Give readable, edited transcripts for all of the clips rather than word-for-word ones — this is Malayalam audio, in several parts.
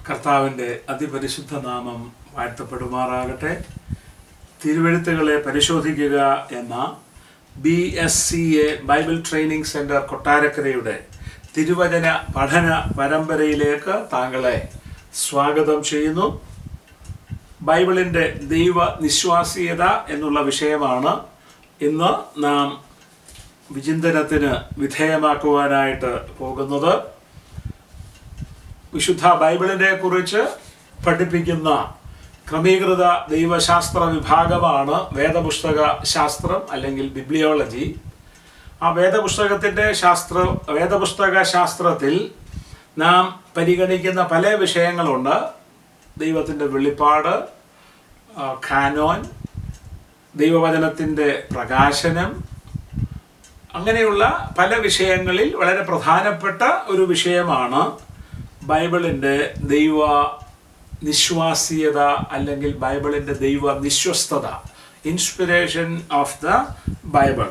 കർത്താവിൻ്റെ അതിപരിശുദ്ധ നാമം വാഴ്ത്തപ്പെടുമാറാകട്ടെ. തിരുവെഴുത്തുകളെ പരിശോധിക്കുക എന്ന BSCA ബൈബിൾ ട്രെയിനിങ് സെൻറ്റർ കൊട്ടാരക്കരയുടെ തിരുവചന പഠന പരമ്പരയിലേക്ക് താങ്കളെ സ്വാഗതം ചെയ്യുന്നു. ബൈബിളിൻ്റെ ദൈവ നിശ്വാസീയത എന്നുള്ള വിഷയമാണ് ഇന്ന് നാം വിചിന്തനത്തിന് വിധേയമാക്കുവാനായിട്ട് പോകുന്നത്. വിശുദ്ധ ബൈബിളിനെ കുറിച്ച് പഠിപ്പിക്കുന്ന ക്രമീകൃത ദൈവശാസ്ത്ര വിഭാഗമാണ് വേദപുസ്തക ശാസ്ത്രം അല്ലെങ്കിൽ ബിബ്ലിയോളജി. ആ വേദപുസ്തക ശാസ്ത്രത്തിൽ നാം പരിഗണിക്കുന്ന പല വിഷയങ്ങളുണ്ട്. ദൈവത്തിൻ്റെ വെളിപ്പാട്, കാനോൻ, ദൈവവചനത്തിൻ്റെ പ്രകാശനം, അങ്ങനെയുള്ള പല വിഷയങ്ങളിൽ വളരെ പ്രധാനപ്പെട്ട ഒരു വിഷയമാണ് ബൈബിളിൻ്റെ ദൈവ നിശ്വാസീയത അല്ലെങ്കിൽ ബൈബിളിൻ്റെ ദൈവ വിശ്വസ്തത, ഇൻസ്പിരേഷൻ ഓഫ് ദ ബൈബിൾ.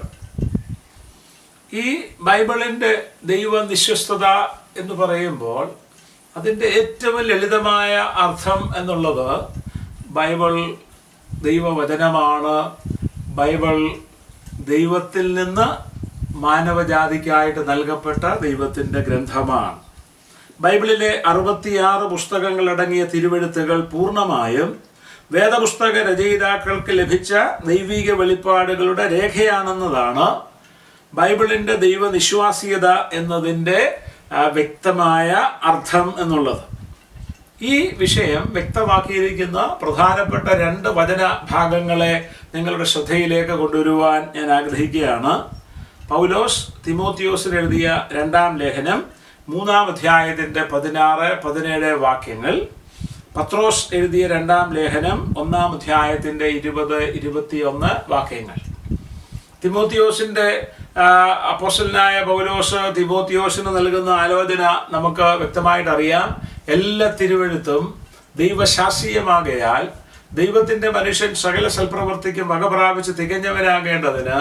ഈ ബൈബിളിൻ്റെ ദൈവ നിശ്വസ്തത എന്ന് പറയുമ്പോൾ അതിൻ്റെ ഏറ്റവും ലളിതമായ അർത്ഥം എന്നുള്ളത് ബൈബിൾ ദൈവവചനമാണ്. ബൈബിൾ ദൈവത്തിൽ നിന്ന് മാനവജാതിക്കായിട്ട് നൽകപ്പെട്ട ദൈവത്തിൻ്റെ ഗ്രന്ഥമാണ്. ബൈബിളിലെ 66 പുസ്തകങ്ങളടങ്ങിയ തിരുവെഴുത്തുകൾ പൂർണ്ണമായും വേദപുസ്തക രചയിതാക്കൾക്ക് ലഭിച്ച ദൈവിക വെളിപ്പാടുകളുടെ രേഖയാണെന്നതാണ് ബൈബിളിൻ്റെ ദൈവനിശ്വാസീയത എന്നതിൻ്റെ വ്യക്തമായ അർത്ഥം എന്നുള്ളത്. ഈ വിഷയം വ്യക്തമാക്കിയിരിക്കുന്ന പ്രധാനപ്പെട്ട 2 വചന ഭാഗങ്ങളെ നിങ്ങളുടെ ശ്രദ്ധയിലേക്ക് കൊണ്ടുവരുവാൻ ഞാൻ ആഗ്രഹിക്കുകയാണ്. പൗലോസ് തിമോത്തിയോസിന് എഴുതിയ 2-ാം ലേഖനം 3-ാം അധ്യായത്തിൻ്റെ 16-17 വാക്യങ്ങൾ, പത്രോസ് എഴുതിയ 2-ാം ലേഖനം 1-ാം അധ്യായത്തിൻ്റെ 20-21 വാക്യങ്ങൾ. തിമോത്തിയോസിൻ്റെ അപ്പോസ്തലനായ പൗലോസ് തിമോത്തിയോസിന് നൽകുന്ന ആലോചന നമുക്ക് വ്യക്തമായിട്ട് അറിയാം. എല്ലാ തിരുവെഴുത്തും ദൈവശാസ്ത്രീയമാകയാൽ ദൈവത്തിൻ്റെ മനുഷ്യൻ സകല സൽപ്രവൃത്തിക്കും വകപ്രാപിച്ച് തികഞ്ഞവനാകേണ്ടതിന്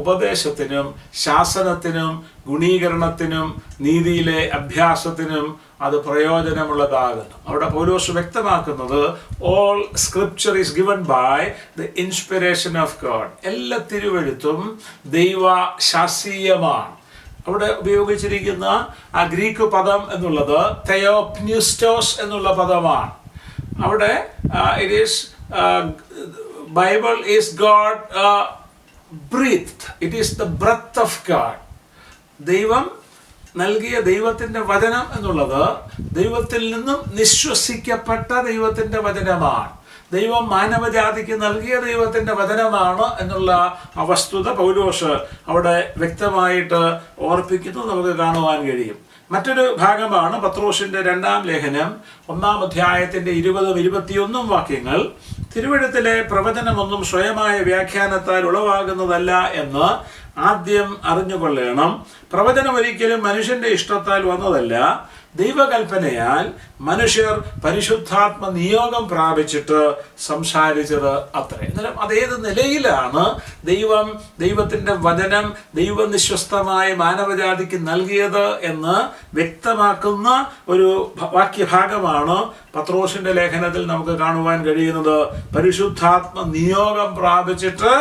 ഉപദേശത്തിനും ശാസനത്തിനും ഗുണീകരണത്തിനും നീതിയിലെ അഭ്യാസത്തിനും അത് പ്രയോജനമുള്ളതാകുന്നു. അവിടെ പൗലോസ് വ്യക്തമാക്കുന്നത് all scripture is given by the inspiration of God. എല്ലാ തിരുവെഴുത്തും ദൈവശാസ്ത്രീയമാണ്. അവിടെ ഉപയോഗിച്ചിരിക്കുന്ന ആ ഗ്രീക്ക് പദം എന്നുള്ളത് തെയോപ്നിസ്റ്റോസ് എന്നുള്ള പദമാണ്. അവിടെ it is Bible is God breath, it is the breath of God. ദൈവം നൽകിയ ദൈവത്തിൻ്റെ വചനം എന്നുള്ളത് ദൈവത്തിൽ നിന്നും നിശ്വസിക്കപ്പെട്ട ദൈവത്തിൻ്റെ വചനമാണ്. ദൈവം മാനവജാതിക്ക് നൽകിയ ദൈവത്തിൻ്റെ വചനമാണ് എന്നുള്ള ആ വസ്തുത പൗലോസ് അവിടെ വ്യക്തമായിട്ട് ഓർപ്പിക്കുന്നത് നമുക്ക് കാണുവാൻ കഴിയും. മറ്റൊരു ഭാഗമാണ് പത്രോസിൻ്റെ 2-ാം ലേഖനം 1-ാം അധ്യായത്തിൻ്റെ 20-21 വാക്യങ്ങൾ. തിരുവെഴുത്തിലെ പ്രവചനമൊന്നും സ്വയമായ വ്യാഖ്യാനത്താൽ ഉളവാകുന്നതല്ല എന്ന് ആദ്യം അറിഞ്ഞുകൊള്ളണം. പ്രവചനം ഒരിക്കലും മനുഷ്യൻ്റെ ഇഷ്ടത്താൽ വന്നതല്ല, ദൈവകൽപ്പനയാൽ മനുഷ്യർ പരിശുദ്ധാത്മ നിയോഗം പ്രാപിച്ചിട്ട് സംസാരിച്ചത് അത്രേ. എന്നാലും അതേത് നിലയിലാണ് ദൈവത്തിൻ്റെ വചനം ദൈവനിശ്വസ്തമായ മാനവജാതിക്ക് നൽകിയത് എന്ന് വ്യക്തമാക്കുന്ന ഒരു വാക്യഭാഗമാണ് പത്രോസിൻ്റെ ലേഖനത്തിൽ നമുക്ക് കാണുവാൻ കഴിയുന്നത്. പരിശുദ്ധാത്മ നിയോഗം പ്രാപിച്ചിട്ട്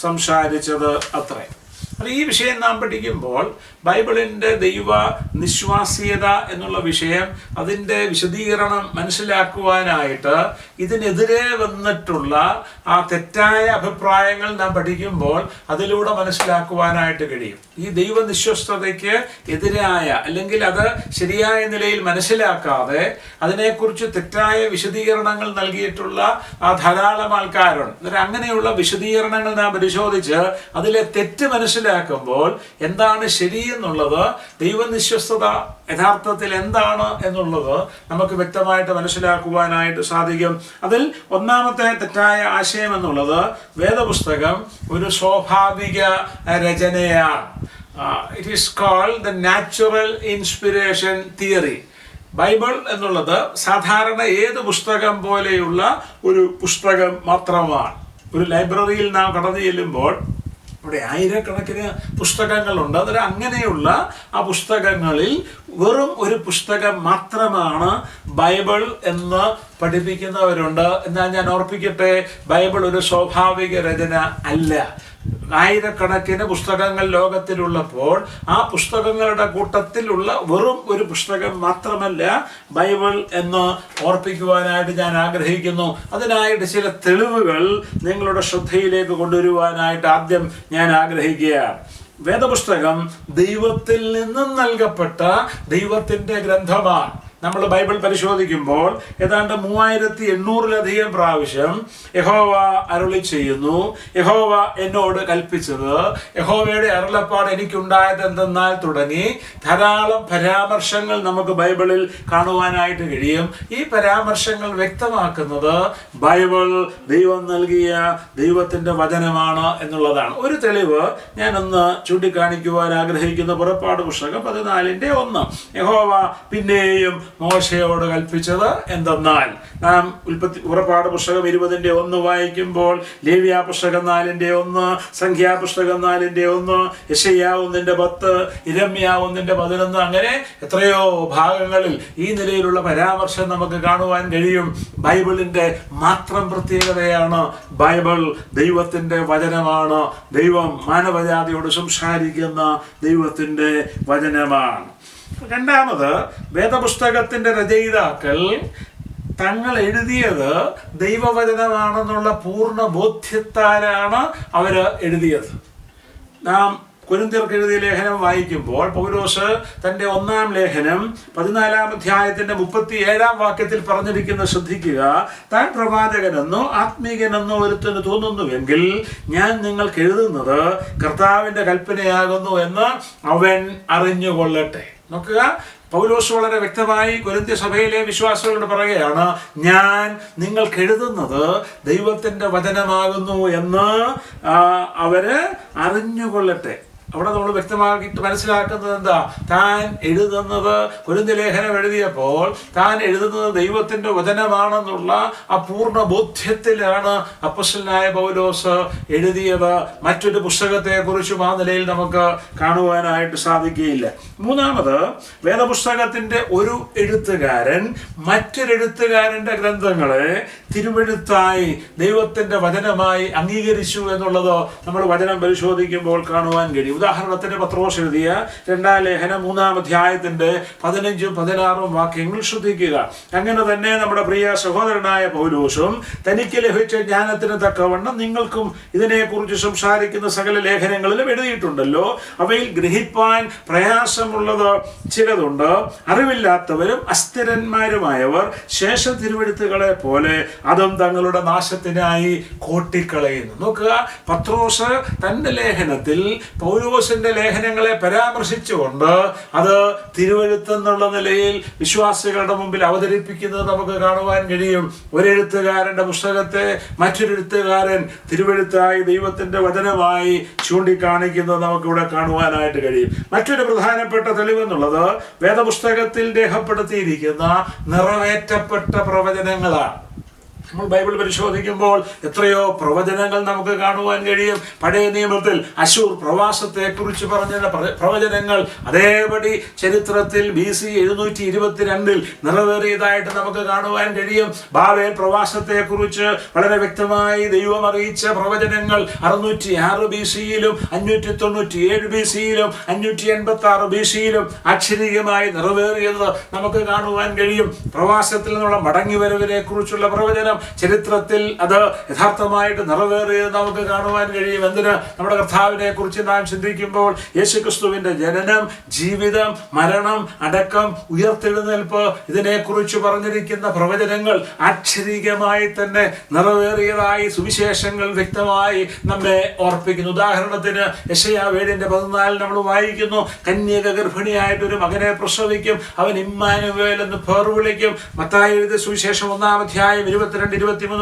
സംസാരിച്ചത് അത്രേ. ഈ വിഷയം നാം പഠിക്കുമ്പോൾ ബൈബിളിൻ്റെ ദൈവ നിശ്വാസീയത എന്നുള്ള വിഷയം, അതിൻ്റെ വിശദീകരണം മനസ്സിലാക്കുവാനായിട്ട് ഇതിനെതിരെ വന്നിട്ടുള്ള ആ തെറ്റായ അഭിപ്രായങ്ങൾ നാം പഠിക്കുമ്പോൾ അതിലൂടെ മനസ്സിലാക്കുവാനായിട്ട് കഴിയും. ഈ ദൈവനിശ്വസ്തതയ്ക്ക് എതിരായ അല്ലെങ്കിൽ അത് ശരിയായ നിലയിൽ മനസ്സിലാക്കാതെ അതിനെക്കുറിച്ച് തെറ്റായ വിശദീകരണങ്ങൾ നൽകിയിട്ടുള്ള ധാരാളം ആൾക്കാരുണ്ട്. അങ്ങനെയുള്ള വിശദീകരണങ്ങൾ നാം പരിശോധിച്ച് അതിലെ തെറ്റ് മനസ്സിലാക്കുമ്പോൾ എന്താണ് ശരി എന്നുള്ളത്, ദൈവനിശ്വസ്തത യഥാർത്ഥത്തിൽ എന്താണ് എന്നുള്ളത് നമുക്ക് വ്യക്തമായിട്ട് മനസ്സിലാക്കുവാനായിട്ട് സാധിക്കും. അതിൽ ഒന്നാമത്തെ തെറ്റായ ആശയം എന്നുള്ളത് വേദപുസ്തകം ഒരു സ്വാഭാവിക രചനയാണ്. It is called the natural inspiration theory. Bible എന്നുള്ളത് സാധാരണ ഏത് പുസ്തകം പോലെയുള്ള ഒരു പുസ്തകം മാത്രമാണ്. ഒരു ലൈബ്രറിയിൽ നാം കടന്നു ചെല്ലുമ്പോൾ അവിടെ ആയിരക്കണക്കിന് പുസ്തകങ്ങളുണ്ട്. അതൊരു അങ്ങനെയുള്ള ആ പുസ്തകങ്ങളിൽ വെറും ഒരു പുസ്തകം മാത്രമാണ് ബൈബിൾ എന്ന് പഠിപ്പിക്കുന്നവരുണ്ട്. എന്നാൽ ഞാൻ ഓർപ്പിക്കട്ടെ, ബൈബിൾ ഒരു സ്വാഭാവിക രചന അല്ല. ആയിരക്കണക്കിന് പുസ്തകങ്ങൾ ലോകത്തിലുള്ളപ്പോൾ ആ പുസ്തകങ്ങളുടെ കൂട്ടത്തിലുള്ള വെറും ഒരു പുസ്തകം മാത്രമല്ല ബൈബിൾ എന്ന് ഓർപ്പിക്കുവാനായിട്ട് ഞാൻ ആഗ്രഹിക്കുന്നു. അതിനായിട്ട് ചില തെളിവുകൾ നിങ്ങളുടെ ശ്രദ്ധയിലേക്ക് കൊണ്ടുവരുവാനായിട്ട് ആദ്യം ഞാൻ ആഗ്രഹിക്കുകയാണ്. വേദപുസ്തകം ദൈവത്തിൽ നിന്നും നൽകപ്പെട്ട ദൈവത്തിൻ്റെ ഗ്രന്ഥമാണ്. നമ്മൾ ബൈബിൾ പരിശോധിക്കുമ്പോൾ ഏതാണ്ട് 3800-ലധികം പ്രാവശ്യം യഹോവ അരുളി ചെയ്യുന്നു, യഹോവ എന്നോട് കൽപ്പിച്ചത്, യഹോവയുടെ അരുളപ്പാട് എനിക്കുണ്ടായത് എന്തെന്നാൽ തുടങ്ങി ധാരാളം പരാമർശങ്ങൾ നമുക്ക് ബൈബിളിൽ കാണുവാനായിട്ട് കഴിയും. ഈ പരാമർശങ്ങൾ വ്യക്തമാക്കുന്നത് ബൈബിൾ ദൈവം നൽകിയ ദൈവത്തിൻ്റെ വചനമാണ് എന്നുള്ളതാണ്. ഒരു തെളിവ് ഞാനൊന്ന് ചൂണ്ടിക്കാണിക്കുവാൻ ആഗ്രഹിക്കുന്ന പുറപ്പാട് പുസ്തകം 14:1. യഹോവ പിന്നെയും മോശയോട് കൽപ്പിച്ചത് എന്തെന്നാൽ, നാം പുറപ്പാട് പുസ്തകം 20:1 വായിക്കുമ്പോൾ ലേവ്യ പുസ്തകം 4:1, സംഖ്യാപുസ്തകം 4:1, യെശയ്യാവ് 1:10, യിരെമ്യാവ് 1:11, അങ്ങനെ എത്രയോ ഭാഗങ്ങളിൽ ഈ നിലയിലുള്ള പരാമർശം നമുക്ക് കാണുവാൻ കഴിയും. ബൈബിളിൻ്റെ മാത്രം പ്രത്യേകതയാണ് ബൈബിൾ ദൈവത്തിൻ്റെ വചനമാണ്. ദൈവം മാനവജാതിയോട് സംസാരിക്കുന്ന ദൈവത്തിൻ്റെ വചനമാണ്. രണ്ടാമത്, വേദപുസ്തകത്തിൻ്റെ രചയിതാക്കൾ തങ്ങൾ എഴുതിയത് ദൈവവചനമാണെന്നുള്ള പൂർണ്ണ ബോധ്യത്താലാണ് അവർ എഴുതിയത്. നാം കൊരിന്ത്യർക്ക് എഴുതിയ ലേഖനം വായിക്കുമ്പോൾ പൗലോസ് തൻ്റെ 1-ാം ലേഖനം 14-ാം അധ്യായത്തിൻ്റെ 37-ാം വാക്യത്തിൽ പറഞ്ഞിരിക്കുന്നത് ശ്രദ്ധിക്കുക. താൻ പ്രവാചകനെന്നോ ആത്മീകനെന്നോ ഒരുത്തന് തോന്നുന്നുവെങ്കിൽ ഞാൻ നിങ്ങൾക്ക് എഴുതുന്നത് കർത്താവിൻ്റെ കൽപ്പനയാകുന്നു എന്ന് അവൻ അറിഞ്ഞുകൊള്ളട്ടെ. നോക്കുക, പൗലോസ് വളരെ വ്യക്തമായി കൊരിന്ത്യ സഭയിലെ വിശ്വാസികളോട് പറയുകയാണ്, ഞാൻ നിങ്ങൾക്ക് എഴുതുന്നത് ദൈവത്തിൻ്റെ വചനമാകുന്നു എന്ന് അവര് അറിഞ്ഞുകൊള്ളട്ടെ. അവിടെ നമ്മൾ വ്യക്തമാക്കിയിട്ട് മനസ്സിലാക്കുന്നത് എന്താ? താൻ എഴുതുന്നത്, കൊരിന്ത്യ ലേഖനം എഴുതിയപ്പോൾ താൻ എഴുതുന്നത് ദൈവത്തിൻ്റെ വചനമാണെന്നുള്ള ആ പൂർണ്ണ ബോധ്യത്തിലാണ് അപ്പോസ്തലനായ പൗലോസ് എഴുതിയത്. മറ്റൊരു പുസ്തകത്തെക്കുറിച്ചും ആ നിലയിൽ നമുക്ക് കാണുവാനായിട്ട് സാധിക്കുകയില്ല. മൂന്നാമത്, വേദപുസ്തകത്തിൻ്റെ ഒരു എഴുത്തുകാരൻ മറ്റൊരെഴുത്തുകാരൻ്റെ ഗ്രന്ഥങ്ങളെ തിരുവെഴുത്തായി ദൈവത്തിൻ്റെ വചനമായി അംഗീകരിച്ചു എന്നുള്ളത് നമ്മൾ വചനം പരിശോധിക്കുമ്പോൾ കാണുവാൻ കഴിയും. ഉദാഹരണത്തിന് പത്രോസ് എഴുതിയ 2-ാം ലേഖനം 3-ാം അധ്യായത്തിൻ്റെ 15-ഉം 16-ഉം വാക്യങ്ങൾ ശ്രദ്ധിക്കുക. അങ്ങനെ തന്നെ നമ്മുടെ പ്രിയ സഹോദരനായ പൗലോസും തനിക്ക് ലഭിച്ച ജ്ഞാനത്തിന് തക്കവണ്ണം നിങ്ങൾക്കും ഇതിനെക്കുറിച്ച് സംസാരിക്കുന്ന സകല ലേഖനങ്ങളിലും എഴുതിയിട്ടുണ്ടല്ലോ. അവയിൽ ഗ്രഹിപ്പാൻ പ്രയാസമുള്ളത് ചിലതുണ്ട്. അറിവില്ലാത്തവരും അസ്ഥിരന്മാരുമായവർ ശേഷ തിരുവെഴുത്തുകളെ പോലെ അതും തങ്ങളുടെ നാശത്തിനായി കോട്ടിക്കളയുന്നു. നോക്കുക, പത്രോസ് തൻ്റെ ലേഖനത്തിൽ പൗലോസിന്റെ ലേഖനങ്ങളെ പരാമർശിച്ചുകൊണ്ട് അത് തിരുവെഴുത്തെന്നുള്ള നിലയിൽ വിശ്വാസികളുടെ മുമ്പിൽ അവതരിപ്പിക്കുന്നത് നമുക്ക് കാണുവാൻ കഴിയും. ഒരെഴുത്തുകാരൻ്റെ പുസ്തകത്തെ മറ്റൊരെഴുത്തുകാരൻ തിരുവെഴുത്തായി ദൈവത്തിൻ്റെ വചനമായി ചൂണ്ടിക്കാണിക്കുന്നത് നമുക്കിവിടെ കാണുവാനായിട്ട് കഴിയും. മറ്റൊരു പ്രധാനപ്പെട്ട തെളിവെന്നുള്ളത് വേദപുസ്തകത്തിൽ രേഖപ്പെടുത്തിയിരിക്കുന്ന നിറവേറ്റപ്പെട്ട പ്രവചനങ്ങളാണ്. നമ്മൾ ബൈബിൾ പരിശോധിക്കുമ്പോൾ എത്രയോ പ്രവചനങ്ങൾ നമുക്ക് കാണുവാൻ കഴിയും. പഴയ നിയമത്തിൽ അശൂർ പ്രവാസത്തെക്കുറിച്ച് പറഞ്ഞ പ്രവചനങ്ങൾ അതേപടി ചരിത്രത്തിൽ BC 722 നിറവേറിയതായിട്ട് നമുക്ക് കാണുവാൻ കഴിയും. ബാബേൽ പ്രവാസത്തെക്കുറിച്ച് വളരെ വ്യക്തമായി ദൈവം അറിയിച്ച പ്രവചനങ്ങൾ 606 BC-യിലും 597 BC-യിലും 586 BC-യിലും അക്ഷരീയമായി നിറവേറിയത് നമുക്ക് കാണുവാൻ കഴിയും. പ്രവാസത്തിൽ നിന്നുള്ള മടങ്ങിവരവിനെ കുറിച്ചുള്ള പ്രവചനം ചരിത്രത്തിൽ അത് യഥാർത്ഥമായിട്ട് നിറവേറിയത് നമുക്ക് കാണുവാൻ കഴിയും. എന്തിന്? നമ്മുടെ കർത്താവിനെ കുറിച്ച് നാം ചിന്തിക്കുമ്പോൾ യേശുക്രിസ്തുവിന്റെ ജനനം, ജീവിതം, മരണം, അടക്കം, ഉയർത്തെഴുന്നേൽപ്പ്, ഇതിനെക്കുറിച്ച് പറഞ്ഞിരിക്കുന്ന പ്രവചനങ്ങൾ അക്ഷരീകമായി തന്നെ നിറവേറിയതായി സുവിശേഷങ്ങൾ വ്യക്തമായി നമ്മെ ഓർപ്പിക്കുന്നു. ഉദാഹരണത്തിന് യെശയ്യാവ് 7:14 നമ്മൾ വായിക്കുന്നു, കന്യക ഗർഭിണിയായിട്ടൊരു മകനെ പ്രസവിക്കും, അവൻ ഇമ്മാനുവേൽ എന്ന് പേർ വിളിക്കും. മത്തായി എഴുതിയ സുവിശേഷം 1-ാം അധ്യായം 22-23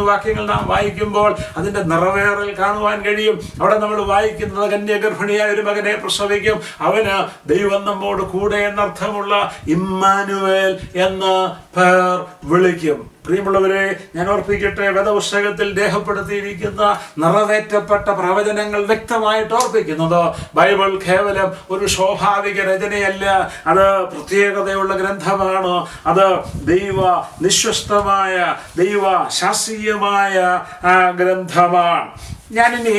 വാക്യങ്ങൾ നാം വായിക്കുമ്പോൾ അതിന്റെ നിറവേറൽ കാണുവാൻ കഴിയും. അവിടെ നമ്മൾ വായിക്കുന്നത് കന്യക ഗർഭിണിയായ ഒരു മകനെ പ്രസവിക്കും, അവന് ദൈവം നമ്മോട് കൂടെ എന്നർത്ഥമുള്ള ഇമ്മാനുവേൽ എന്ന് പേർ വിളിക്കും. പ്രിയമുള്ളവരെ, ഞാൻ ഓർപ്പിക്കട്ടെ, വേദപുസ്തകത്തിൽ രേഖപ്പെടുത്തിയിരിക്കുന്ന നിറവേറ്റപ്പെട്ട പ്രവചനങ്ങൾ വ്യക്തമായിട്ട് ഓർപ്പിക്കുന്നത് ബൈബിൾ കേവലം ഒരു സ്വാഭാവിക രചനയല്ല, അത് പ്രത്യേകതയുള്ള ഗ്രന്ഥമാണ്. അത് ദൈവ നിശ്വസ്തമായ, ദൈവ ശാസ്ത്രീയമായ ഗ്രന്ഥമാണ്. ഞാനിനി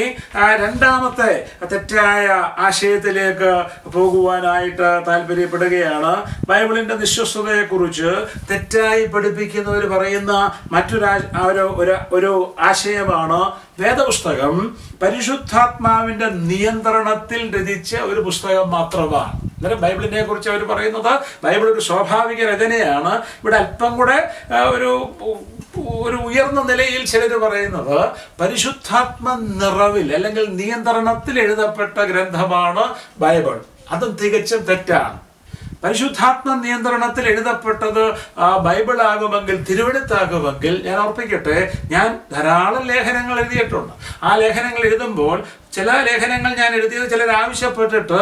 രണ്ടാമത്തെ തെറ്റായ ആശയത്തിലേക്ക് പോകുവാനായിട്ട് താല്പര്യപ്പെടുകയാണ്. ബൈബിളിന്റെ നിശ്വസ്തതയെക്കുറിച്ച് തെറ്റായി പഠിപ്പിക്കുന്നവർ പറയുന്ന മറ്റൊരു ആശയമാണ് വേദപുസ്തകം പരിശുദ്ധാത്മാവിന്റെ നിയന്ത്രണത്തിൽ രചിച്ച ഒരു പുസ്തകം മാത്രമാണ്. അന്നേരം ബൈബിളിനെ കുറിച്ച് അവർ പറയുന്നത് ബൈബിൾ ഒരു സ്വാഭാവിക രചനയാണ്. ഇവിടെ അല്പം കൂടെ ഒരു ഉയർന്ന നിലയിൽ ചിലർ പറയുന്നത് പരിശുദ്ധാത്മ നിറവിൽ അല്ലെങ്കിൽ നിയന്ത്രണത്തിൽ എഴുതപ്പെട്ട ഗ്രന്ഥമാണ് ബൈബിൾ. അതും തികച്ചും തെറ്റാണ്. പരിശുദ്ധാത്മ നിയന്ത്രണത്തിൽ എഴുതപ്പെട്ടത് ബൈബിൾ ആകുമെങ്കിൽ, തിരുവെഴുത്താകുമെങ്കിൽ, ഞാൻ ഓർപ്പിക്കട്ടെ, ഞാൻ ധാരാളം ലേഖനങ്ങൾ എഴുതിയിട്ടുണ്ട്. ആ ലേഖനങ്ങൾ എഴുതുമ്പോൾ ചില ലേഖനങ്ങൾ ഞാൻ എഴുതിയത് ചിലർ ആവശ്യപ്പെട്ടിട്ട്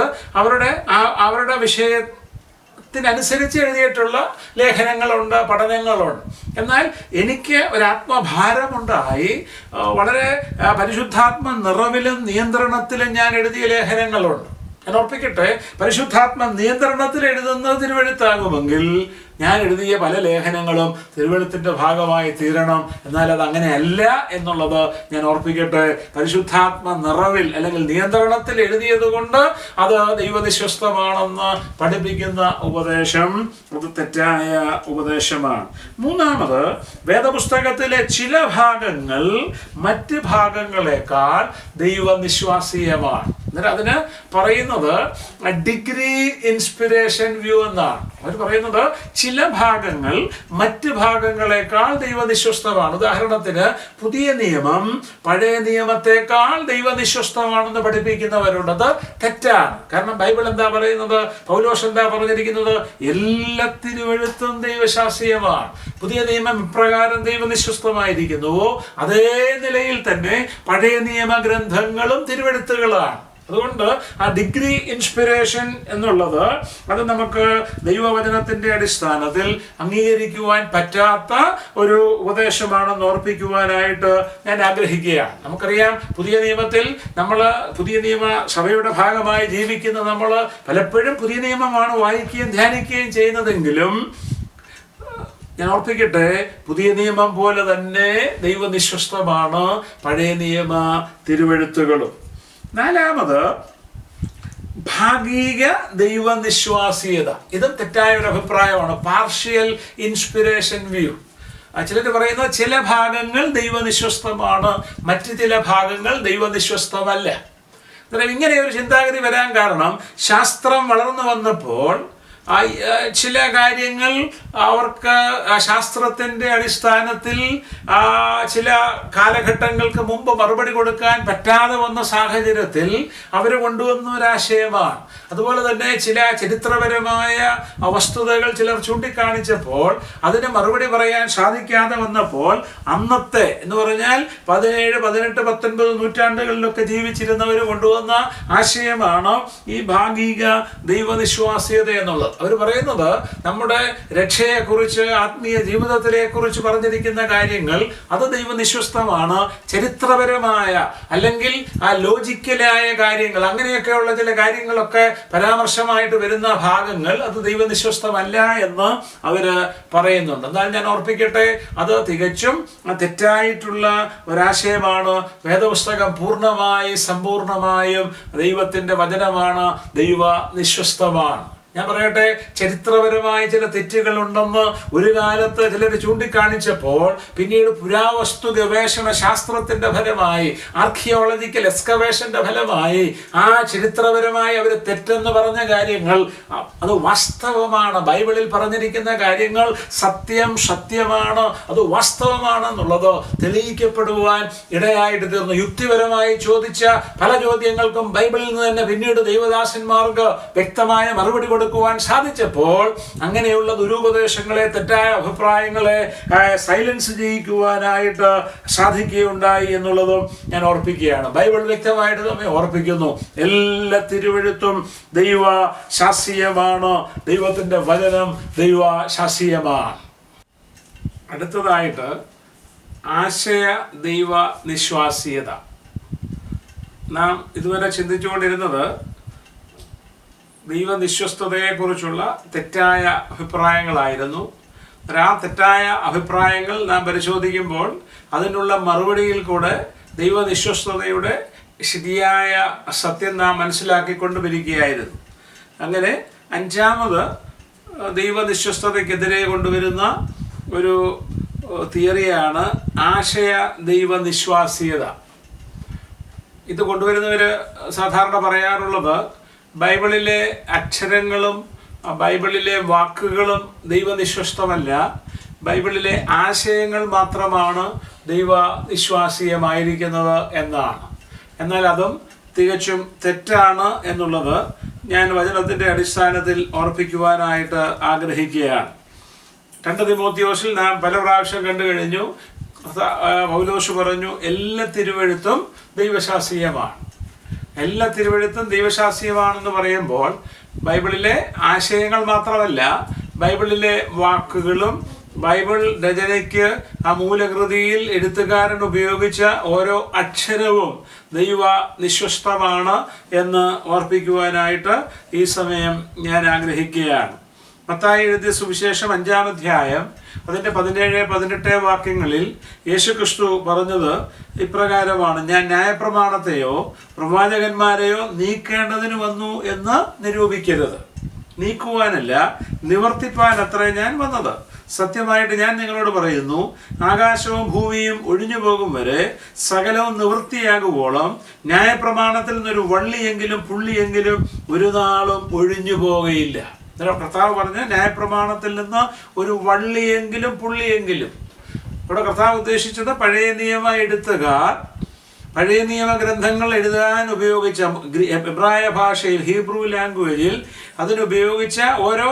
അവരുടെ വിഷയത്തിനനുസരിച്ച് എഴുതിയിട്ടുള്ള ലേഖനങ്ങളുണ്ട്, പഠനങ്ങളുണ്ട്. എന്നാൽ എനിക്ക് ഒരു ആത്മഭാരമുണ്ടായി വളരെ പരിശുദ്ധാത്മ നിറവിലും നിയന്ത്രണത്തിലും ഞാൻ എഴുതിയ ലേഖനങ്ങളുണ്ട്. ഞാൻ ഓർപ്പിക്കട്ടെ, പരിശുദ്ധാത്മ നിയന്ത്രണത്തിൽ എഴുതുന്നത് തിരുവെഴുത്താകുമെങ്കിൽ ഞാൻ എഴുതിയ പല ലേഖനങ്ങളും തിരുവെഴുത്തിന്റെ ഭാഗമായി തീരണം. എന്നാൽ അത് അങ്ങനെയല്ല എന്നുള്ളത് ഞാൻ ഓർപ്പിക്കട്ടെ. പരിശുദ്ധാത്മ നിറവിൽ അല്ലെങ്കിൽ നിയന്ത്രണത്തിൽ എഴുതിയത് കൊണ്ട് അത് ദൈവവിശ്വസ്തമാണെന്ന് പഠിപ്പിക്കുന്ന ഉപദേശം അത് തെറ്റായ ഉപദേശമാണ്. മൂന്നാമത്, വേദപുസ്തകത്തിലെ ചില ഭാഗങ്ങൾ മറ്റ് ഭാഗങ്ങളെക്കാൾ ദൈവനിശ്വാസീയമാണ്. എന്നിട്ട് അതിന് പറയുന്നത് ഡിഗ്രി ഇൻസ്പിരേഷൻ വ്യൂ എന്നാണ്. അവർ പറയുന്നത് ചില ഭാഗങ്ങൾ മറ്റ് ഭാഗങ്ങളെക്കാൾ ദൈവനിശ്വസ്തമാണ്. ഉദാഹരണത്തിന്, പുതിയ നിയമം പഴയ നിയമത്തെക്കാൾ ദൈവനിശ്വസ്തമാണെന്ന് പഠിപ്പിക്കുന്നവരുണ്ട്. അത് തെറ്റാണ്. കാരണം ബൈബിൾ എന്താ പറയുന്നത്? പൗലോസ് എന്താ പറഞ്ഞിരിക്കുന്നത്? എല്ലാത്തിനും എഴുത്തും ദൈവശാസ്ത്രീയമാണ്. പുതിയ നിയമം ഇപ്രകാരം ദൈവനിശ്വസ്തമായിരിക്കുന്നുവോ അതേ നിലയിൽ തന്നെ പഴയ നിയമ ഗ്രന്ഥങ്ങളും തിരുവെഴുത്തുകളാണ്. അതുകൊണ്ട് ആ ഡിഗ്രി ഇൻസ്പിരേഷൻ എന്നുള്ളത് അത് നമുക്ക് ദൈവവചനത്തിന്റെ അടിസ്ഥാനത്തിൽ അംഗീകരിക്കുവാൻ പറ്റാത്ത ഒരു ഉപദേശമാണെന്ന് ഓർപ്പിക്കുവാനായിട്ട് ഞാൻ ആഗ്രഹിക്കുകയാണ്. നമുക്കറിയാം, പുതിയ നിയമത്തിൽ പുതിയ നിയമ സഭയുടെ ഭാഗമായി ജീവിക്കുന്ന നമ്മൾ പലപ്പോഴും പുതിയ നിയമമാണ് വായിക്കുകയും ധ്യാനിക്കുകയും ചെയ്യുന്നതെങ്കിലും ഞാൻ ഓർപ്പിക്കട്ടെ, പുതിയ നിയമം പോലെ തന്നെ ദൈവനിശ്വസ്തമാണ് പഴയ നിയമ തിരുവെഴുത്തുകളും. നാലാമത്, ഭാഗിക ദൈവനിശ്വാസീയത. ഇതും തെറ്റായ ഒരു അഭിപ്രായമാണ്. Partial inspiration view. ചിലർ പറയുന്നത് ചില ഭാഗങ്ങൾ ദൈവനിശ്വസ്തമാണ്, മറ്റു ചില ഭാഗങ്ങൾ ദൈവനിശ്വസ്തമല്ല. ഇങ്ങനെ ഒരു ചിന്താഗതി വരാൻ കാരണം, ശാസ്ത്രം വളർന്നു വന്നപ്പോൾ ചില കാര്യങ്ങൾ അവർക്ക് ശാസ്ത്രത്തിൻ്റെ അടിസ്ഥാനത്തിൽ ചില കാലഘട്ടങ്ങൾക്ക് മുമ്പ് മറുപടി കൊടുക്കാൻ പറ്റാതെ വന്ന സാഹചര്യത്തിൽ അവർ കൊണ്ടുവന്ന ഒരാശയമാണ്. അതുപോലെ തന്നെ ചില ചരിത്രപരമായ വസ്തുതകൾ ചിലർ ചൂണ്ടിക്കാണിച്ചപ്പോൾ അതിന് മറുപടി പറയാൻ സാധിക്കാതെ വന്നപ്പോൾ അന്നത്തെ എന്ന് പറഞ്ഞാൽ 17, 18, 19 നൂറ്റാണ്ടുകളിലൊക്കെ ജീവിച്ചിരുന്നവർ കൊണ്ടുവന്ന ആശയമാണ് ഈ ഭാഗിക ദൈവനിശ്വാസ്യത എന്നുള്ളത്. അവർ പറയുന്നത് നമ്മുടെ രക്ഷയെക്കുറിച്ച്, ആത്മീയ ജീവിതത്തിലെ കുറിച്ച് പറഞ്ഞിരിക്കുന്ന കാര്യങ്ങൾ അത് ദൈവനിശ്വസ്തമാണ്. ചരിത്രപരമായ അല്ലെങ്കിൽ ലോജിക്കലായ കാര്യങ്ങൾ, അങ്ങനെയൊക്കെയുള്ള ചില കാര്യങ്ങളൊക്കെ പരാമർശമായിട്ട് വരുന്ന ഭാഗങ്ങൾ അത് ദൈവനിശ്വസ്തമല്ല എന്ന് അവര് പറയുന്നുണ്ട്. എന്നാൽ ഞാൻ ഓർപ്പിക്കട്ടെ, അത് തികച്ചും തെറ്റായിട്ടുള്ള ഒരാശയമാണ്. വേദപുസ്തകം പൂർണ്ണമായി സമ്പൂർണമായും ദൈവത്തിന്റെ വചനമാണ്, ദൈവനിശ്വസ്തമാണ്. ഞാൻ പറയട്ടെ, ചരിത്രപരമായ ചില തെറ്റുകളുണ്ടെന്ന് ഒരു കാലത്ത് ചിലർ ചൂണ്ടിക്കാണിച്ചപ്പോൾ പിന്നീട് പുരാവസ്തു ഗവേഷണ ശാസ്ത്രത്തിന്റെ ഫലമായി, ആർക്കിയോളജിക്കൽ എക്സ്കവേഷന്റെ ഫലമായി ആ ചരിത്രപരമായി അവർ തെറ്റെന്ന് പറഞ്ഞ കാര്യങ്ങൾ അത് വാസ്തവമാണ്. ബൈബിളിൽ പറഞ്ഞിരിക്കുന്ന കാര്യങ്ങൾ സത്യമാണ്, അത് വാസ്തവമാണെന്നുള്ളത് തെളിയിക്കപ്പെടുവാൻ ഇടയായിട്ട് തീർന്നു. യുക്തിപരമായി ചോദിച്ച പല ചോദ്യങ്ങൾക്കും ബൈബിളിൽ നിന്ന് തന്നെ പിന്നീട് ദൈവദാസന്മാർക്ക് വ്യക്തമായ മറുപടി കൊടുക്കുവാൻ സാധിച്ചപ്പോൾ അങ്ങനെയുള്ള ദുരുപദേശങ്ങളെ, തെറ്റായ അഭിപ്രായങ്ങളെ സൈലൻസ് ചെയ്യിക്കുവാനായിട്ട് സാധിക്കുകയുണ്ടായി എന്നുള്ളതും ഞാൻ ഓർപ്പിക്കുകയാണ്. ബൈബിൾ വ്യക്തമായിട്ട് നമ്മെ ഓർപ്പിക്കുന്നു, എല്ലാ തിരുവെഴുത്തും ദൈവ ശാസ്ത്രീയമാണ്, ദൈവത്തിന്റെ വചനം ദൈവ ശാസ്ത്രീയമാണ്. അടുത്തതായിട്ട് ആശയ ദൈവ നിശ്വാസീയത. നാം ഇതുവരെ ചിന്തിച്ചുകൊണ്ടിരുന്നത് ദൈവനിശ്വസ്തതയെക്കുറിച്ചുള്ള തെറ്റായ അഭിപ്രായങ്ങളായിരുന്നു. ആ തെറ്റായ അഭിപ്രായങ്ങൾ നാം പരിശോധിക്കുമ്പോൾ അതിനുള്ള മറുപടിയിൽ കൂടെ ദൈവനിശ്വസ്തതയുടെ ശരിയായ സത്യം നാം മനസ്സിലാക്കിക്കൊണ്ട് വരികയായിരുന്നു. അങ്ങനെ അഞ്ചാമത് ദൈവനിശ്വസ്തതയ്ക്കെതിരെ കൊണ്ടുവരുന്ന ഒരു തിയറിയാണ് ആശയ ദൈവനിശ്വാസീയത. ഇത് കൊണ്ടുവരുന്നവർ സാധാരണ പറയാറുള്ളത് ബൈബിളിലെ അക്ഷരങ്ങളും ബൈബിളിലെ വാക്കുകളും ദൈവനിശ്വസ്തമല്ല, ബൈബിളിലെ ആശയങ്ങൾ മാത്രമാണ് ദൈവവിശ്വാസീയമായിരിക്കുന്നത് എന്നാണ്. എന്നാൽ അതും തികച്ചും തെറ്റാണ് എന്നുള്ളത് ഞാൻ വചനത്തിൻ്റെ അടിസ്ഥാനത്തിൽ ഓർപ്പിക്കുവാനായിട്ട് ആഗ്രഹിക്കുകയാണ്. 2 തിമോത്തിയോസിൽ നാം പല പ്രാവശ്യം കണ്ടു കഴിഞ്ഞു. പൗലോസ് പറഞ്ഞു എല്ലാ തിരുവെഴുത്തും ദൈവശാസ്ത്രീയമാണ്. എല്ലാ തിരുവെഴുത്തും ദൈവശാസ്ത്രീയമാണെന്ന് പറയുമ്പോൾ ബൈബിളിലെ ആശയങ്ങൾ മാത്രമല്ല, ബൈബിളിലെ വാക്കുകളും ബൈബിൾ രചനയ്ക്ക് ആ മൂലകൃതിയിൽ എഴുത്തുകാരൻ ഉപയോഗിച്ച ഓരോ അക്ഷരവും ദൈവ നിശ്വസ്തമാണ് എന്ന് ഓർപ്പിക്കുവാനായിട്ട് ഈ സമയം ഞാൻ ആഗ്രഹിക്കുകയാണ്. മത്തായി എഴുതിയ സുവിശേഷം 5-ാം അധ്യായം അതിൻ്റെ 17-18 വാക്യങ്ങളിൽ യേശുക്രിസ്തു പറഞ്ഞത് ഇപ്രകാരമാണ്: ഞാൻ ന്യായപ്രമാണത്തെയോ പ്രവാചകന്മാരെയോ നീക്കേണ്ടതിന് വന്നു എന്ന് നിരൂപിക്കരുത്. നീക്കുവാനല്ല, നിവർത്തിപ്പാൻ അത്രേ ഞാൻ വന്നത്. സത്യമായിട്ട് ഞാൻ നിങ്ങളോട് പറയുന്നു, ആകാശവും ഭൂമിയും ഒഴിഞ്ഞു പോകും വരെ സകലവും നിവൃത്തിയാകുവോളം ന്യായപ്രമാണത്തിൽ നിന്നൊരു വള്ളിയെങ്കിലും പുള്ളിയെങ്കിലും ഒരു നാളും ഒഴിഞ്ഞു പോകുകയില്ല. കർത്താവ് പറഞ്ഞ ന്യായപ്രമാണത്തിൽ നിന്ന് ഒരു വള്ളിയെങ്കിലും പുള്ളിയെങ്കിലും. ഇവിടെ കർത്താവ് ഉദ്ദേശിച്ചത് പഴയ നിയമ എഴുത്തുകാർ പഴയ നിയമ ഗ്രന്ഥങ്ങൾ എഴുതാൻ ഉപയോഗിച്ച എബ്രായ ഭാഷയിൽ, ഹീബ്രു ലാംഗ്വേജിൽ അതിനുപയോഗിച്ച ഓരോ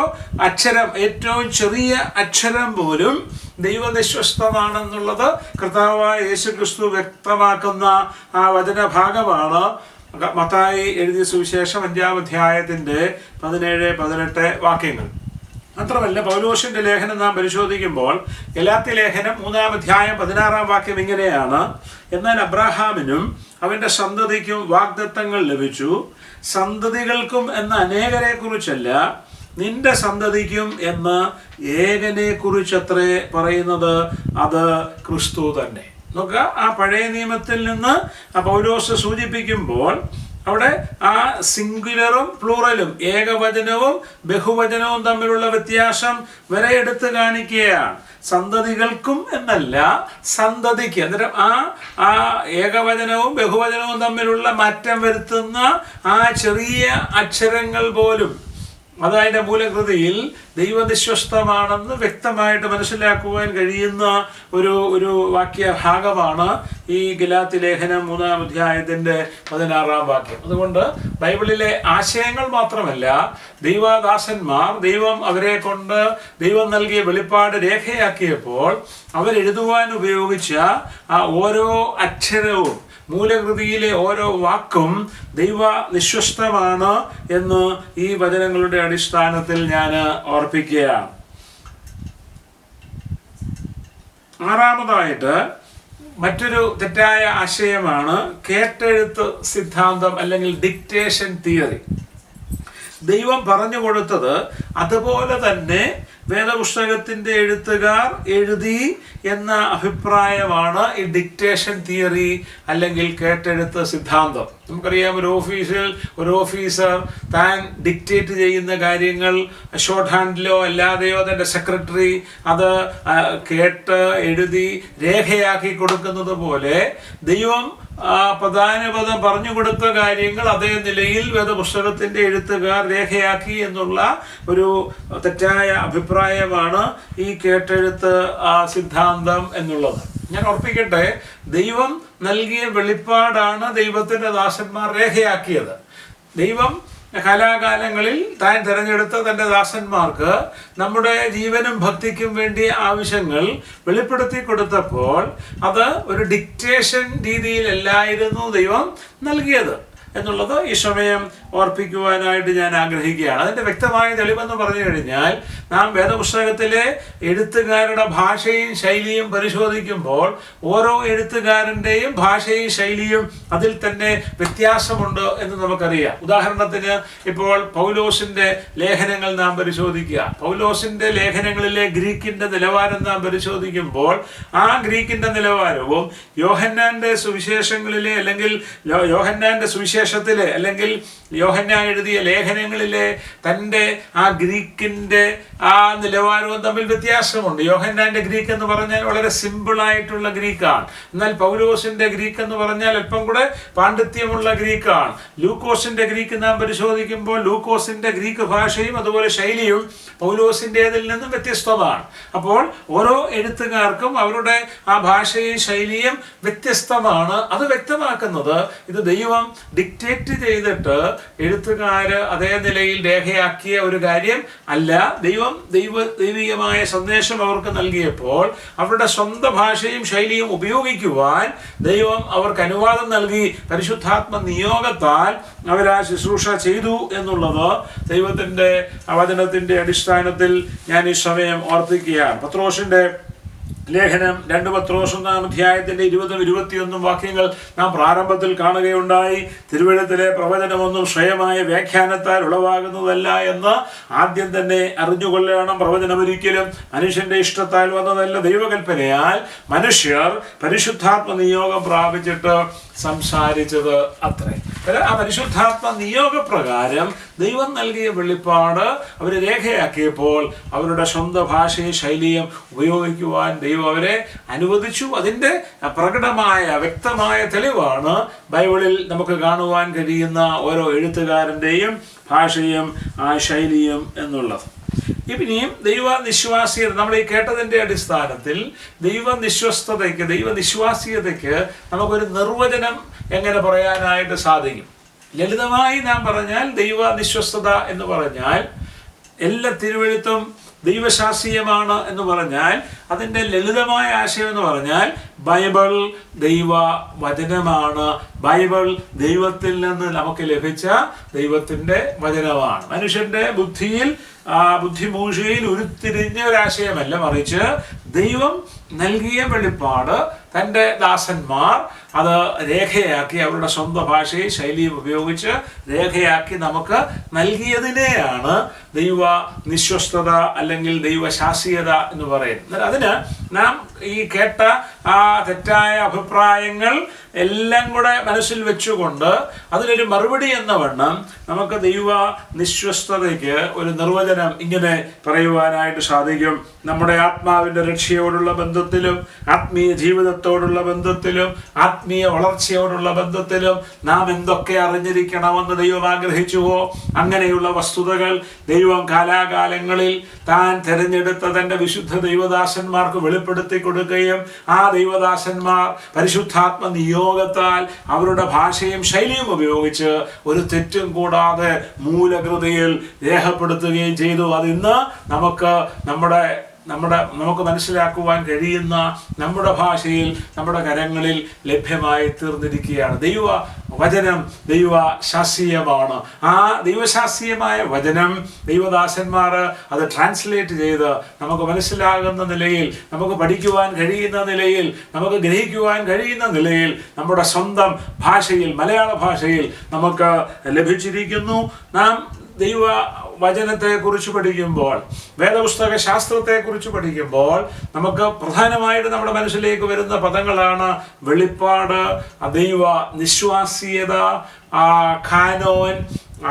അക്ഷരം, ഏറ്റവും ചെറിയ അക്ഷരം പോലും ദൈവനിശ്വസ്തമാണെന്നുള്ളത് കർത്താവായ യേശുക്രിസ്തു വ്യക്തമാക്കുന്ന ആ വചനഭാഗമാണ് മത്തായി എഴുതിയ സുവിശേഷം 5-ാം അധ്യായത്തിൻ്റെ 17-18 വാക്യങ്ങൾ. മാത്രമല്ല പൗലോസിന്റെ ലേഖനം നാം പരിശോധിക്കുമ്പോൾ ഗലാത്യ ലേഖനം 3-ാം അധ്യായം 16-ാം വാക്യം ഇങ്ങനെയാണ്: എന്നാൽ അബ്രാഹാമിനും അവന്റെ സന്തതിക്കും വാഗ്ദത്തങ്ങൾ ലഭിച്ചു, സന്തതികൾക്കും എന്ന അനേകരെ കുറിച്ചല്ല, നിന്റെ സന്തതിക്കും എന്ന ഏകനെ കുറിച്ചത്രേ പറയുന്നത്, അത് ക്രിസ്തു തന്നെ. നോക്കുക, ആ പഴയ നിയമത്തിൽ നിന്ന് പൗലോസ് സൂചിപ്പിക്കുമ്പോൾ അവിടെ ആ സിംഗുലറും പ്ലൂറലും, ഏകവചനവും ബഹുവചനവും തമ്മിലുള്ള വ്യത്യാസം വരെ എടുത്തു കാണിക്കുകയാണ്. സന്തതികൾക്കും എന്നല്ല, സന്തതിക്ക്. അന്നേരം ആ ഏകവചനവും ബഹുവചനവും തമ്മിലുള്ള മാറ്റം വരുത്തുന്ന ആ ചെറിയ അക്ഷരങ്ങൾ പോലും അതതിൻ്റെ മൂലകൃതിയിൽ ദൈവനിശ്വസ്തമാണെന്ന് വ്യക്തമായിട്ട് മനസ്സിലാക്കുവാൻ കഴിയുന്ന ഒരു വാക്യഭാഗമാണ് ഈ ഗലാത്യ ലേഖനം 3-ാം അധ്യായത്തിൻ്റെ 16-ാം വാക്യം. അതുകൊണ്ട് ബൈബിളിലെ ആശയങ്ങൾ മാത്രമല്ല, ദൈവദാസന്മാർ ദൈവം അവരെ കൊണ്ട് ദൈവം നൽകിയ വെളിപ്പാട് രേഖയാക്കിയപ്പോൾ അവരെഴുതുവാൻ ഉപയോഗിച്ച ആ ഓരോ അക്ഷരവും മൂലകൃതിയിലെ ഓരോ വാക്കും ദൈവനിശ്വസ്തമാണ് എന്ന് ഈ വചനങ്ങളുടെ അടിസ്ഥാനത്തിൽ ഞാൻ ഓർപ്പിക്കുകയാണ്. 6-ാമതായിട്ട് മറ്റൊരു തെറ്റായ ആശയമാണ് കേട്ടെഴുത്ത് സിദ്ധാന്തം അല്ലെങ്കിൽ ഡിക്റ്റേഷൻ തിയറി. ദൈവം പറഞ്ഞു കൊടുത്തത് അതുപോലെ തന്നെ വേദപുസ്തകത്തിൻ്റെ എഴുത്തുകാർ എഴുതി എന്ന അഭിപ്രായമാണ് ഈ ഡിക്റ്റേഷൻ തിയറി അല്ലെങ്കിൽ കേട്ടെഴുത്ത് സിദ്ധാന്തം. നമുക്കറിയാം, ഒരു ഓഫീസർ താൻ ഡിക്റ്റേറ്റ് ചെയ്യുന്ന കാര്യങ്ങൾ ഷോർട്ട് ഹാൻഡിലോ അല്ലാതെയോ തൻ്റെ സെക്രട്ടറി അത് കേട്ട് എഴുതി രേഖയാക്കി കൊടുക്കുന്നത് പോലെ ദൈവം പ്രധാനപദം പറഞ്ഞു കൊടുത്ത കാര്യങ്ങൾ അതേ നിലയിൽ വേദപുസ്തകത്തിൻ്റെ എഴുത്തുകാർ രേഖയാക്കി എന്നുള്ള ഒരു തെറ്റായ അഭിപ്രായമാണ് ഈ കേട്ടെഴുത്ത് സിദ്ധാന്തം എന്നുള്ളത്. ഞാൻ ഓർപ്പിക്കട്ടെ, ദൈവം നൽകിയ വെളിപ്പാടാണ് ദൈവത്തിൻ്റെ ദാസന്മാർ രേഖയാക്കിയത്. ദൈവം കാലാകാലങ്ങളിൽ താൻ തിരഞ്ഞെടുത്ത തൻ്റെ ദാസന്മാർക്ക് നമ്മുടെ ജീവനും ഭക്തിക്കും വേണ്ടി ആവശ്യങ്ങൾ വെളിപ്പെടുത്തി കൊടുത്തപ്പോൾ അത് ഒരു ഡിക്റ്റേഷൻ രീതിയിലല്ലായിരുന്നു ദൈവം നൽകിയത്. എന്നുള്ളത് ഈ സമയം ഓർപ്പിക്കുവാനായിട്ട് ഞാൻ ആഗ്രഹിക്കുകയാണ്. അതിൻ്റെ വ്യക്തമായ തെളിവെന്ന് പറഞ്ഞു കഴിഞ്ഞാൽ, നാം വേദപുസ്തകത്തിലെ എഴുത്തുകാരുടെ ഭാഷയും ശൈലിയും പരിശോധിക്കുമ്പോൾ ഓരോ എഴുത്തുകാരൻ്റെയും ഭാഷയും ശൈലിയും അതിൽ തന്നെ വ്യത്യാസമുണ്ട് എന്ന് നമുക്കറിയാം. ഉദാഹരണത്തിന് ഇപ്പോൾ പൗലോസിൻ്റെ ലേഖനങ്ങൾ നാം പരിശോധിക്കുക. പൗലോസിൻ്റെ ലേഖനങ്ങളിലെ ഗ്രീക്കിൻ്റെ നിലവാരം നാം പരിശോധിക്കുമ്പോൾ ആ ഗ്രീക്കിൻ്റെ നിലവാരവും യോഹന്നാൻ്റെ സുവിശേഷങ്ങളിലെ അല്ലെങ്കിൽ യോഹന്നാൻ്റെ സുവിശേഷത്തിലെ അല്ലെങ്കിൽ യോഹന്നാൻ എഴുതിയ ലേഖനങ്ങളിലെ തൻ്റെ ആ ഗ്രീക്കിൻ്റെ ആ നിലവാരവും തമ്മിൽ വ്യത്യാസമുണ്ട്. യോഹന്നാൻ്റെ ഗ്രീക്ക് എന്ന് പറഞ്ഞാൽ വളരെ സിമ്പിളായിട്ടുള്ള ഗ്രീക്കാണ്. എന്നാൽ പൗലോസിൻ്റെ ഗ്രീക്ക് എന്ന് പറഞ്ഞാൽ അല്പം കൂടെ പാണ്ഡിത്യമുള്ള ഗ്രീക്കാണ്. ലൂക്കോസിൻ്റെ ഗ്രീക്ക് നാം പരിശോധിക്കുമ്പോൾ ലൂക്കോസിൻ്റെ ഗ്രീക്ക് ഭാഷയും അതുപോലെ ശൈലിയും പൗലോസിൻ്റേതിൽ നിന്നും വ്യത്യസ്തമാണ്. അപ്പോൾ ഓരോ എഴുത്തുകാർക്കും അവരുടെ ആ ഭാഷയും ശൈലിയും വ്യത്യസ്തമാണ്. അത് വ്യക്തമാക്കുന്നത് ഇത് ദൈവം ഡിക്റ്റേറ്റ് ചെയ്തിട്ട് എഴുത്തുകാര് അതേ നിലയിൽ രേഖയാക്കിയ ഒരു കാര്യം അല്ല. ദൈവികമായ സന്ദേശം അവർക്ക് നൽകിയപ്പോൾ അവരുടെ സ്വന്തം ഭാഷയും ശൈലിയും ഉപയോഗിക്കുവാൻ ദൈവം അവർക്ക് അനുവാദം നൽകി. പരിശുദ്ധാത്മ നിയോഗത്താൽ അവരാ ശുശ്രൂഷ ചെയ്തു എന്നുള്ളത് ദൈവത്തിൻ്റെ വചനത്തിൻ്റെ അടിസ്ഥാനത്തിൽ ഞാൻ ഈ സമയം ഓർപ്പിക്കുകയാണ്. പത്രോസിൻ്റെ ലേഖനം 2 പത്രോസ് 1 അധ്യായത്തിൻ്റെ 20-21 വാക്യങ്ങൾ നാം പ്രാരംഭത്തിൽ കാണുകയുണ്ടായി. തിരുവെഴുത്തിലെ പ്രവചനമൊന്നും സ്വയമായ വ്യാഖ്യാനത്താൽ ഉളവാകുന്നതല്ല എന്ന് ആദ്യം തന്നെ അറിഞ്ഞുകൊള്ളണം. പ്രവചനമൊരിക്കലും മനുഷ്യന്റെ ഇഷ്ടത്താൽ വന്നതല്ല, ദൈവകൽപ്പനയാൽ മനുഷ്യർ പരിശുദ്ധാത്മ നിയോഗം പ്രാപിച്ചിട്ട് സംസാരിച്ചത് അത്രേ. ആ പരിശുദ്ധാത്മ നിയോഗപ്രകാരം ദൈവം നൽകിയ വെളിപ്പാട് അവർ രേഖയാക്കിയപ്പോൾ അവരുടെ സ്വന്തം ഭാഷയും ശൈലിയും ഉപയോഗിക്കുവാൻ ദൈവം അവരെ അനുവദിച്ചു. അതിൻ്റെ പ്രകടമായ വ്യക്തമായ തെളിവാണ് ബൈബിളിൽ നമുക്ക് കാണുവാൻ കഴിയുന്ന ഓരോ എഴുത്തുകാരൻ്റെയും ഭാഷയും ആ ശൈലിയും എന്നുള്ളത്. ഇനിയും ദൈവനിശ്വാസ്യത നമ്മൾ ഈ കേട്ടതിൻ്റെ അടിസ്ഥാനത്തിൽ ദൈവനിശ്വാസ്യതയ്ക്ക് നമുക്കൊരു നിർവചനം എങ്ങനെ പറയാനായിട്ട് സാധിക്കും? ലളിതമായി നാം പറഞ്ഞാൽ ദൈവനിശ്വസ്തത എന്ന് പറഞ്ഞാൽ എല്ലാ തിരുവെഴുത്തും ദൈവശാസ്ത്രീയമാണ് എന്ന് പറഞ്ഞാൽ അതിൻ്റെ ലളിതമായ ആശയം എന്ന് പറഞ്ഞാൽ ബൈബിൾ ദൈവ വചനമാണ്. ബൈബിൾ ദൈവത്തിൽ നിന്ന് നമുക്ക് ലഭിച്ച ദൈവത്തിൻ്റെ വചനമാണ്. മനുഷ്യൻ്റെ ബുദ്ധിമൂഷയിൽ ഉരുത്തിരിഞ്ഞ ഒരാശയമല്ല, മറിച്ച് ദൈവം നൽകിയ വെളിപ്പാട് തൻ്റെ ദാസന്മാർ അത് രേഖയാക്കി അവരുടെ സ്വന്തം ഭാഷയും ശൈലിയും ഉപയോഗിച്ച് രേഖയാക്കി നമുക്ക് നൽകിയതിനെയാണ് ദൈവ നിശ്വസ്തത അല്ലെങ്കിൽ ദൈവശാസ്ത്രീയത എന്ന് പറയുന്നത്. അതിന് നാം ഈ കേട്ട ആ തെറ്റായ അഭിപ്രായങ്ങൾ എല്ലാം കൂടെ മനസ്സിൽ വെച്ചുകൊണ്ട് അതിനൊരു മറുപടി എന്ന വണ്ണം നമുക്ക് ദൈവ നിശ്വസ്തതയ്ക്ക് ഒരു നിർവചനം ഇങ്ങനെ പറയുവാനായിട്ട് സാധിക്കും. നമ്മുടെ ആത്മാവിൻ്റെ രക്ഷയോടുള്ള ബന്ധത്തിലും ആത്മീയ ജീവിതത്തോടുള്ള ബന്ധത്തിലും ആത്മീയ വളർച്ചയോടുള്ള ബന്ധത്തിലും നാം എന്തൊക്കെ അറിഞ്ഞിരിക്കണമെന്ന് ദൈവം ആഗ്രഹിച്ചുവോ അങ്ങനെയുള്ള വസ്തുതകൾ ദൈവം കാലാകാലങ്ങളിൽ താൻ തിരഞ്ഞെടുത്ത തൻ്റെ വിശുദ്ധ ദൈവദാസന്മാർക്ക് വെളിപ്പെടുത്തി കൊടുക്കുകയും ആ ദൈവദാസന്മാർ പരിശുദ്ധാത്മ നിയോഗത്താൽ അവരുടെ ഭാഷയും ശൈലിയും ഉപയോഗിച്ച് ഒരു തെറ്റും കൂടാതെ മൂലകൃതിയിൽ രേഖപ്പെടുത്തുകയും ചെയ്തു. അതിന്ന് നമുക്ക് മനസ്സിലാക്കുവാൻ കഴിയുന്ന നമ്മുടെ ഭാഷയിൽ നമ്മുടെ കരങ്ങളിൽ ലഭ്യമായി തീർന്നിരിക്കുകയാണ്. വചനം ദൈവശാസ്ത്രീയമാണ്. ആ ദൈവശാസ്ത്രീയമായ വചനം ദൈവദാസന്മാർ അത് ട്രാൻസ്ലേറ്റ് ചെയ്ത് നമുക്ക് മനസ്സിലാകുന്ന നിലയിൽ, നമുക്ക് പഠിക്കുവാൻ കഴിയുന്ന നിലയിൽ, നമുക്ക് ഗ്രഹിക്കുവാൻ കഴിയുന്ന നിലയിൽ നമ്മുടെ സ്വന്തം ഭാഷയിൽ, മലയാള ഭാഷയിൽ നമുക്ക് ലഭിച്ചിരിക്കുന്നു. നാം ദൈവ വചനത്തെക്കുറിച്ച് പഠിക്കുമ്പോൾ, വേദപുസ്തക ശാസ്ത്രത്തെക്കുറിച്ച് പഠിക്കുമ്പോൾ നമുക്ക് പ്രധാനമായിട്ട് നമ്മുടെ മനസ്സിലേക്ക് വരുന്ന പദങ്ങളാണ് വെളിപ്പാട്, ദൈവ നിശ്വാസ്യത, കാനോൻ,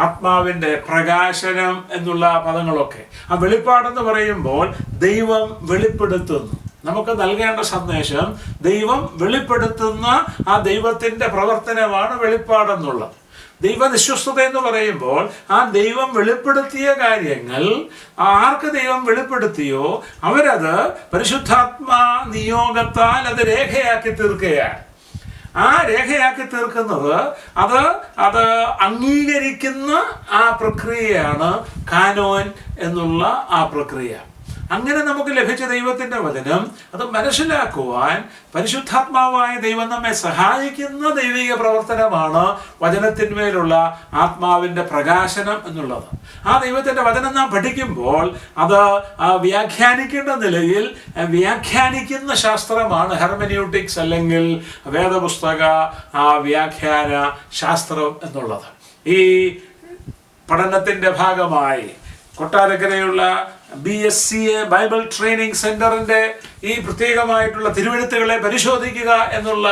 ആത്മാവിൻ്റെ പ്രകാശനം എന്നുള്ള പദങ്ങളൊക്കെ. ആ വെളിപ്പാടെന്ന് പറയുമ്പോൾ ദൈവം വെളിപ്പെടുത്തുന്നു, നമുക്ക് നൽകേണ്ട സന്ദേശം ദൈവം വെളിപ്പെടുത്തുന്ന ആ ദൈവത്തിൻ്റെ പ്രവർത്തനമാണ് വെളിപ്പാടെന്നുള്ളത്. ദൈവനിശ്വസ്തത എന്ന് പറയുമ്പോൾ ആ ദൈവം വെളിപ്പെടുത്തിയ കാര്യങ്ങൾ ആർക്ക് ദൈവം വെളിപ്പെടുത്തിയോ അവരത് പരിശുദ്ധാത്മാ നിയോഗത്താൽ അത് രേഖയാക്കി തീർക്കുകയാണ്. ആ രേഖയാക്കി തീർക്കുന്നത് അത് അംഗീകരിക്കുന്ന ആ പ്രക്രിയയാണ് കാനോൻ എന്നുള്ള ആ പ്രക്രിയ. അങ്ങനെ നമുക്ക് ലഭിച്ച ദൈവത്തിന്റെ വചനം അത് മനസ്സിലാക്കുവാൻ പരിശുദ്ധാത്മാവായ ദൈവം നമ്മെ സഹായിക്കുന്ന ദൈവിക പ്രവർത്തനമാണ് വചനത്തിന്മേലുള്ള ആത്മാവിന്റെ പ്രകാശനം എന്നുള്ളത്. ആ ദൈവത്തിന്റെ വചനം നാം പഠിക്കുമ്പോൾ അത് വ്യാഖ്യാനിക്കേണ്ട നിലയിൽ വ്യാഖ്യാനിക്കുന്ന ശാസ്ത്രമാണ് ഹെർമെന്യൂട്ടിക്സ് അല്ലെങ്കിൽ വേദപുസ്തക വ്യാഖ്യാന ശാസ്ത്രം എന്നുള്ളത്. ഈ പഠനത്തിന്റെ ഭാഗമായി കൊട്ടാരക്കരയുള്ള BSCA ബൈബിൾ ട്രെയിനിങ് സെന്ററിന്റെ ഈ പ്രത്യേകമായിട്ടുള്ള തിരുവെഴുത്തുകളെ പരിശോധിക്കുക എന്നുള്ള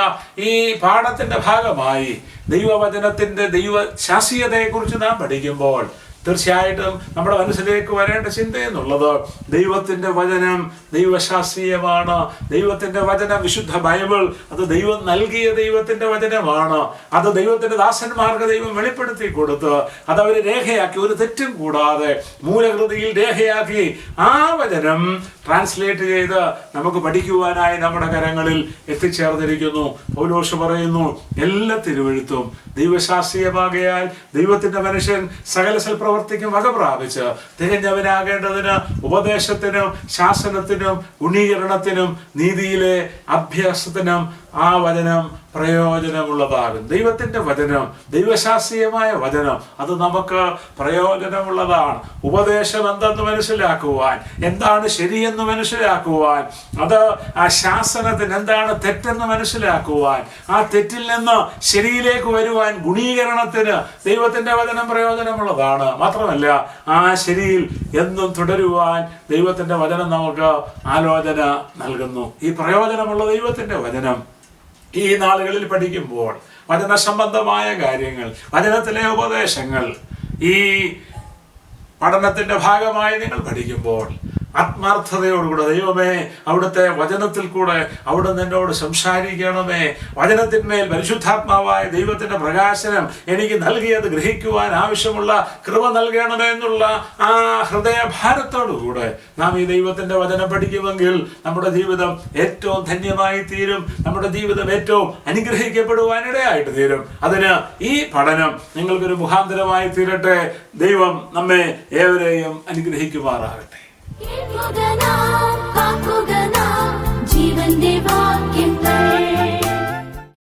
ഈ പാഠത്തിന്റെ ഭാഗമായി ദൈവവചനത്തിന്റെ ദൈവശാസ്ത്രീയതയെക്കുറിച്ച് നാം പഠിക്കുമ്പോൾ തീർച്ചയായിട്ടും നമ്മുടെ മനസ്സിലേക്ക് വരേണ്ട ചിന്ത എന്നുള്ളത് ദൈവത്തിന്റെ വചനം ദൈവശാസ്ത്രീയമാണ്. ദൈവത്തിന്റെ വചനം വിശുദ്ധ ബൈബിൾ അത് ദൈവം നൽകിയ ദൈവത്തിന്റെ വചനമാണ്. അത് ദൈവത്തിന്റെ ദാസന്മാർക്ക് ദൈവം വെളിപ്പെടുത്തി കൊടുത്ത് അത് അവര് രേഖയാക്കി, ഒരു തെറ്റും കൂടാതെ മൂലകൃതിയിൽ രേഖയാക്കി ആ വചനം ട്രാൻസ്ലേറ്റ് ചെയ്ത് നമുക്ക് പഠിക്കുവാനായി നമ്മുടെ കരങ്ങളിൽ എത്തിച്ചേർന്നിരിക്കുന്നു. പൗലോസ് പറയുന്നു, എല്ലാ തിരുവെഴുത്തും ദൈവശാസ്ത്രീയമാകയാൽ ദൈവത്തിന്റെ മനുഷ്യൻ സകല സൽപ്രവർത്തിക്കും വക പ്രാപിച്ച് തികഞ്ഞവനാകേണ്ടതിന് ഉപദേശത്തിനും ശാസനത്തിനും ഗുണീകരണത്തിനും നീതിയിലെ അഭ്യാസത്തിനും ആ വചനം പ്രയോജനമുള്ളതാകും. ദൈവത്തിന്റെ വചനം, ദൈവശാസ്ത്രീയമായ വചനം അത് നമുക്ക് പ്രയോജനമുള്ളതാണ്. ഉപദേശം എന്തെന്ന് മനസ്സിലാക്കുവാൻ, എന്താണ് ശരിയെന്ന് മനസ്സിലാക്കുവാൻ, അത് ആ ശാസനത്തിന് എന്താണ് തെറ്റെന്ന് മനസ്സിലാക്കുവാൻ, ആ തെറ്റിൽ നിന്ന് ശരിയിലേക്ക് വരുവാൻ, ഗുണീകരണത്തിന് ദൈവത്തിന്റെ വചനം പ്രയോജനമുള്ളതാണ്. മാത്രമല്ല ആ ശരിയിൽ എന്നും തുടരുവാൻ ദൈവത്തിന്റെ വചനം നമുക്ക് ആലോചന നൽകുന്നു. ഈ പ്രയോജനമുള്ള ദൈവത്തിന്റെ വചനം ഈ നാളുകളിൽ പഠിക്കുമ്പോൾ വചന സംബന്ധമായ കാര്യങ്ങൾ, വചനത്തിലെ ഉപദേശങ്ങൾ ഈ പഠനത്തിന്റെ ഭാഗമായി നിങ്ങൾ പഠിക്കുമ്പോൾ ആത്മാർത്ഥതയോടുകൂടെ ദൈവമേ അവിടുത്തെ വചനത്തിൽ കൂടെ അവിടുന്ന് എന്നോട് സംസാരിക്കണമേ, വചനത്തിന്മേൽ പരിശുദ്ധാത്മാവായ ദൈവത്തിന്റെ പ്രകാശനം എനിക്ക് നൽകിയത് ഗ്രഹിക്കുവാൻ ആവശ്യമുള്ള കൃപ നൽകണമേ എന്നുള്ള ആ ഹൃദയഭാരത്തോടുകൂടെ നാം ഈ ദൈവത്തിന്റെ വചനം പഠിക്കുമെങ്കിൽ നമ്മുടെ ജീവിതം ഏറ്റവും ധന്യമായി തീരും. നമ്മുടെ ജീവിതം ഏറ്റവും അനുഗ്രഹിക്കപ്പെടുവാനിടയായിട്ട് തീരും. അതിന് ഈ പഠനം നിങ്ങൾക്കൊരു മുഖാന്തരമായി തീരട്ടെ. ദൈവം നമ്മെ ഏവരെയും അനുഗ്രഹിക്കുമാറാകട്ടെ.